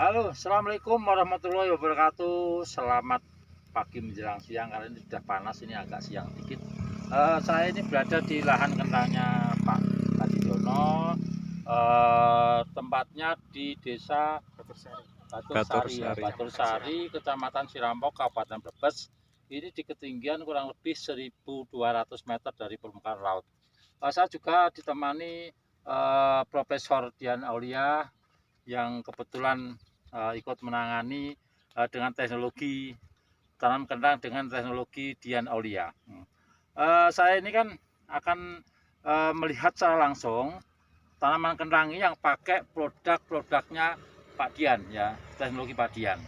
Halo, assalamualaikum warahmatullahi wabarakatuh. Selamat pagi menjelang siang. Kali ini sudah panas, ini agak siang dikit. Saya ini berada di lahan kentangnya Pak Kadiono. Tempatnya di Desa Batursari, Kecamatan Sirampok, Kabupaten Brebes. Ini di ketinggian kurang lebih 1.200 meter dari permukaan laut. Saya juga ditemani Profesor Dian Aulia yang kebetulan ikut menangani dengan teknologi tanam kentang dengan teknologi Dian Aulia. Saya ini kan akan melihat secara langsung tanaman kentang ini yang pakai produknya Pak Dian, ya, teknologi Pak Dian.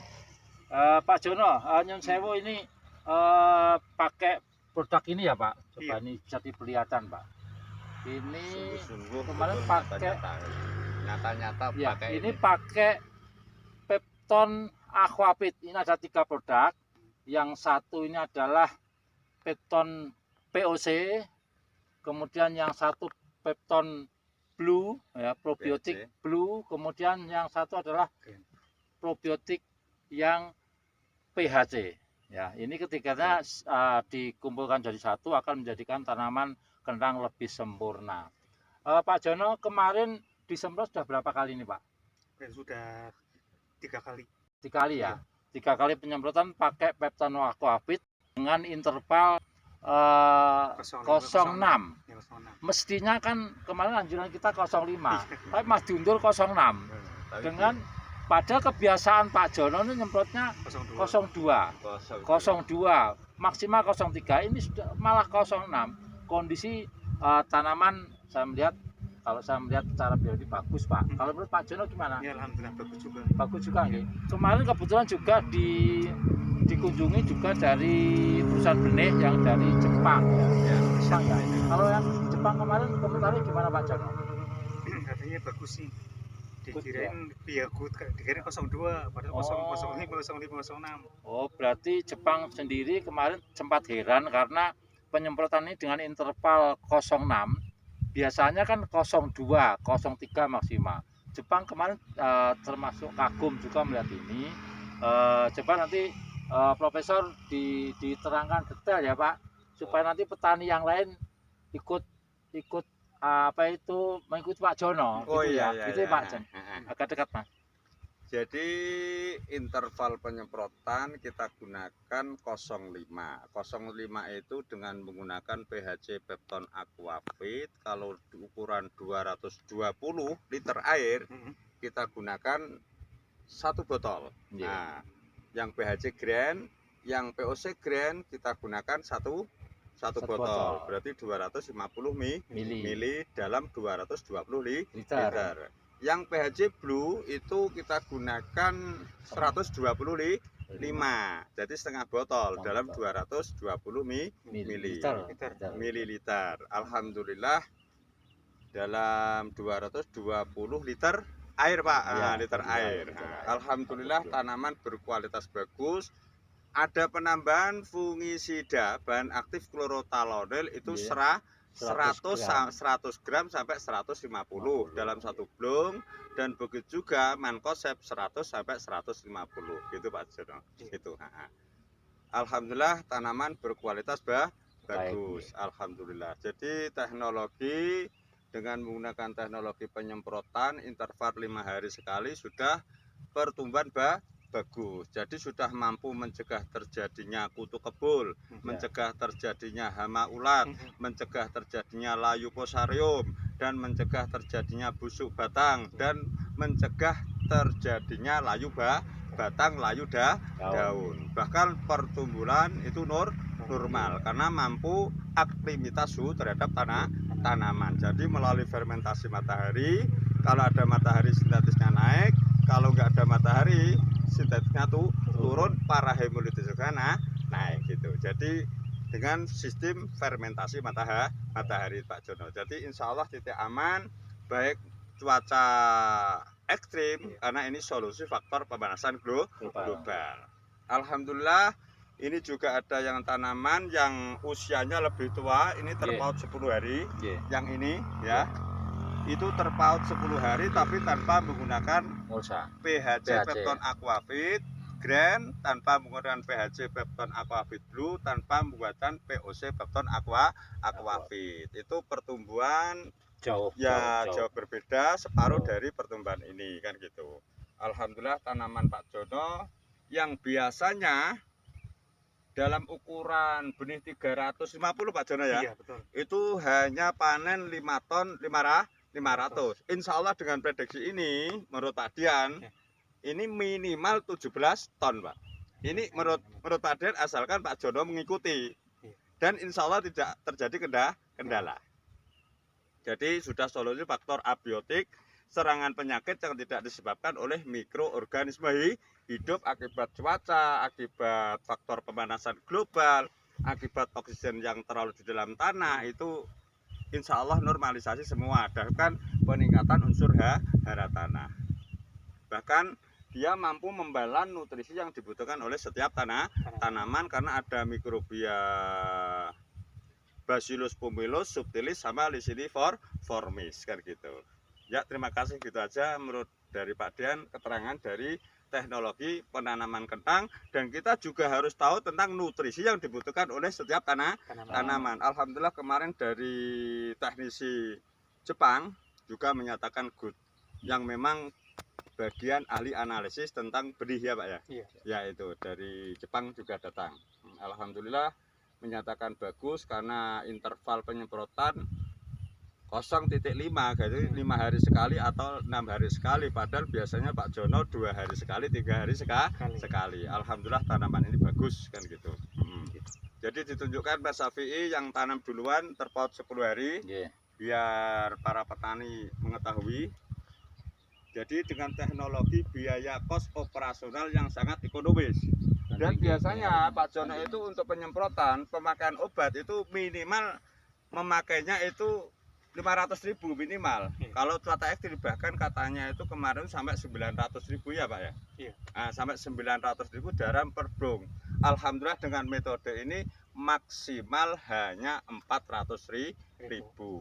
Pak Jono, Nyun Sewu ini pakai produk ini ya Pak? Coba ini bisa diperlihatkan Pak. Ini sungguh-sungguh kemarin pakai nyata-nyata ya, pakai ini pakai Pepton Aquapit. Ini ada 3 produk. Yang satu ini adalah Pepton POC, kemudian yang satu Pepton Blue, ya, probiotik Blue, kemudian yang satu adalah probiotik yang PHC. Ya, ini ketiganya dikumpulkan jadi satu akan menjadikan tanaman kentang lebih sempurna. Pak Jono, kemarin disemprot sudah berapa kali ini Pak? Sudah 3 kali. 3 kali ya? 3 kali penyemprotan pakai Pepton Aquapit dengan interval 06. Mestinya kan kemarin anjuran kita 05, tapi Mas diundur 06. Dengan padahal kebiasaan Pak Jono ini nyemprotnya 02, maksimal 03, ini sudah malah 06. Kondisi tanaman saya melihat, kalau saya melihat secara biologi bagus Pak. Kalau menurut Pak Jono gimana? Ya alhamdulillah bagus juga. Bagus juga nih. Kemarin kebetulan juga dikunjungi juga dari perusahaan benih yang dari Jepang. Ya, Jepang ya. Kalau yang Jepang kemarin komentarnya gimana Pak Jono? Katanya bagus sih. Dikirain ya good, dikirain 02, padahal 05, 06. Oh, berarti Jepang sendiri kemarin sempat heran karena penyemprotan ini dengan interval 06. Biasanya kan 02, 03 maksimal. Jepang kemarin termasuk kagum juga melihat ini. Coba nanti Profesor diterangkan detail ya Pak, supaya nanti petani yang lain ikut mengikuti Pak Jono. Oh gitu iya, ya, iya, gitu iya. ya Pak Jon. Agak dekat Mas. Jadi interval penyemprotan kita gunakan 05. 05 itu dengan menggunakan PHC Pepton Aquapit. Kalau ukuran 220 liter air kita gunakan 1 botol. Nah, yang PHC Grand, yang POC Grand kita gunakan satu botol. Berarti 250 mili dalam 220 liter. Yang PHC Blue itu kita gunakan 125, jadi setengah botol dalam 220 mililiter. Alhamdulillah dalam 220 liter air Pak, liter air. Alhamdulillah tanaman berkualitas bagus. Ada penambahan fungisida bahan aktif klorotalonil itu 100 gram sampai 150 dalam 1 blong, dan begitu juga mankosep 100 sampai 150 gitu Pak Jono. Itu. Alhamdulillah tanaman berkualitas bagus. Alhamdulillah. Jadi teknologi dengan menggunakan teknologi penyemprotan interval 5 hari sekali sudah pertumbuhan bagus. Jadi sudah mampu mencegah terjadinya kutu kebul, mencegah terjadinya hama ulat, mencegah terjadinya layu fusarium, dan mencegah terjadinya busuk batang, dan mencegah terjadinya layu batang, layu daun. Bahkan pertumbuhan itu normal karena mampu akrimitas suhu terhadap tanaman. Jadi melalui fermentasi matahari, kalau ada matahari sintetisnya naik, kalau nggak ada matahari sintetisnya turun, para hemolitis juga naik gitu. Jadi dengan sistem fermentasi matahari Pak Jono. Jadi insya Allah titik aman, baik cuaca ekstrim, karena ini solusi faktor pemanasan global. Alhamdulillah ini juga ada yang tanaman yang usianya lebih tua, ini terpaut 10 hari. Yang ini ya, itu terpaut 10 hari tapi tanpa menggunakan Mulsa. PHC PHC. Pepton Aquafit Grand, tanpa menggunakan PHC Pepton Aquafit Blue, tanpa menggunakan POC Pepton Aquafit. Itu pertumbuhan Jauh berbeda, separuh Jauh. dari pertumbuhan ini kan gitu. Alhamdulillah tanaman Pak Jono yang biasanya dalam ukuran benih 350 Pak Jono ya. Iya, betul. Itu hanya panen 5 ton 500. Insya Allah dengan prediksi ini menurut Pak Dian ini minimal 17 ton Pak. Ini menurut Pak Dian asalkan Pak Jono mengikuti dan insya Allah tidak terjadi kendala. Jadi sudah solusi faktor abiotik, serangan penyakit yang tidak disebabkan oleh mikroorganisme hidup akibat cuaca, akibat faktor pemanasan global, akibat oksigen yang terlalu di dalam tanah, itu insya Allah normalisasi semua, bahkan peningkatan unsur hara tanah. Bahkan dia mampu membalan nutrisi yang dibutuhkan oleh setiap tanaman karena ada mikrobia Bacillus pumilus, subtilis, sama Lysiniformis kan gitu. Ya terima kasih, gitu aja menurut dari Pak Dian keterangan dari teknologi penanaman kentang, dan kita juga harus tahu tentang nutrisi yang dibutuhkan oleh setiap tanaman. Alhamdulillah kemarin dari teknisi Jepang juga menyatakan good, yang memang bagian ahli analisis tentang benih ya Pak ya. Iya. Ya itu dari Jepang juga datang. Alhamdulillah menyatakan bagus karena interval penyemprotan 0,5 gitu, 5 hari sekali atau 6 hari sekali, padahal biasanya Pak Jono 2 hari sekali, 3 hari sekali. Alhamdulillah tanaman ini bagus kan gitu. Jadi ditunjukkan Pak Syafi'i yang tanam duluan terpaut 10 hari biar para petani mengetahui. Jadi dengan teknologi biaya kos operasional yang sangat ekonomis. Dan biasanya Pak Jono itu untuk penyemprotan, pemakaian obat itu minimal memakainya itu 500.000 minimal. Kalau cuaca ekstrim bahkan katanya itu kemarin sampai 900.000 ya Pak ya. Iya. Nah, sampai 900.000 dalam per brong. Alhamdulillah dengan metode ini maksimal hanya 400.000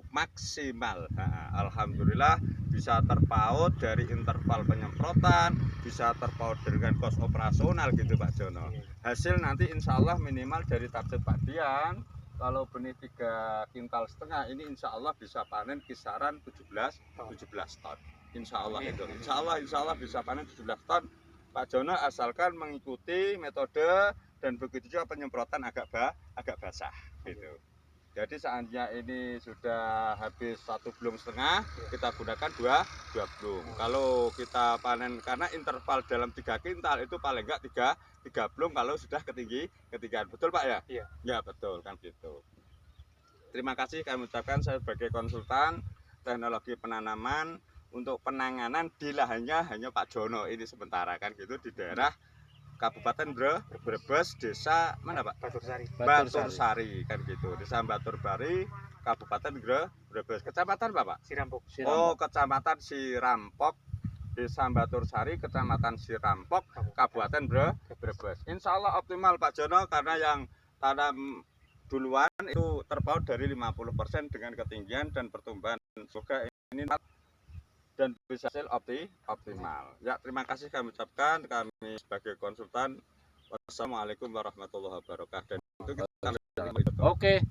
maksimal. Nah, alhamdulillah bisa terpaut dari interval penyemprotan, bisa terpaut dengan kos operasional gitu Pak Jono. Hasil nanti insya Allah minimal dari target Pak Dian, kalau benih 3,5 kintal ini insya Allah bisa panen kisaran 17 ton. Insya Allah itu. Insya Allah bisa panen 17 ton. Pak Jono asalkan mengikuti metode dan begitu juga penyemprotan agak basah gitu. Jadi seandainya ini sudah habis 1,5 blung, kita gunakan 2 blung. Kalau kita panen, karena interval dalam 3 kintal itu paling enggak 3 blung kalau sudah ketinggian. Betul Pak ya? Iya. Ya betul kan gitu. Terima kasih kami ucapkan saya sebagai konsultan teknologi penanaman untuk penanganan di lahannya hanya Pak Jono ini sementara kan gitu di daerah Kabupaten Brebes, desa mana Pak? Batursari kan gitu. Desa Batursari, Kabupaten Brebes. Kecamatan Bapak? Sirampok. Oh, Kecamatan Sirampok, Desa Batursari, Kecamatan Sirampok, Kabupaten Brebes. Insya Allah optimal Pak Jono karena yang tanam duluan itu terpaut dari 50% dengan ketinggian dan pertumbuhan. Semoga ini dan bisa hasil optimal. Ya, terima kasih kami ucapkan, kami sebagai konsultan. Wassalamualaikum warahmatullahi wabarakatuh. Dan itu kita Oke.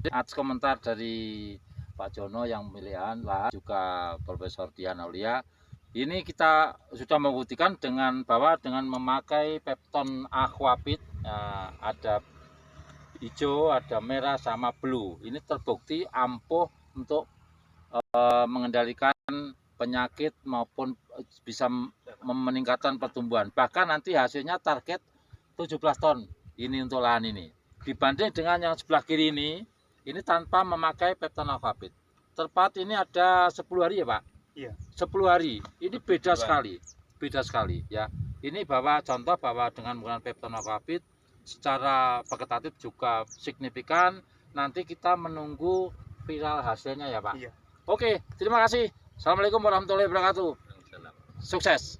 Atas komentar dari Pak Jono yang pemilihan lahan juga Profesor Dian Aulia. Ini kita sudah membuktikan bahwa dengan memakai Pepton Aquafit, ada hijau, ada merah sama blue. Ini terbukti ampuh untuk mengendalikan penyakit maupun bisa meningkatkan pertumbuhan. Bahkan nanti hasilnya target 17 ton ini untuk lahan ini. Dibanding dengan yang sebelah kiri ini tanpa memakai Pepton Aquafit. Tepat ini ada 10 hari ya Pak? Iya. 10 hari. Ini beda sekali. Beda sekali ya. Ini contoh bahwa dengan menggunakan Pepton Aquafit secara vegetatif juga signifikan. Nanti kita menunggu viral hasilnya ya Pak. Iya. Oke, terima kasih. Assalamualaikum warahmatullahi wabarakatuh. Sukses.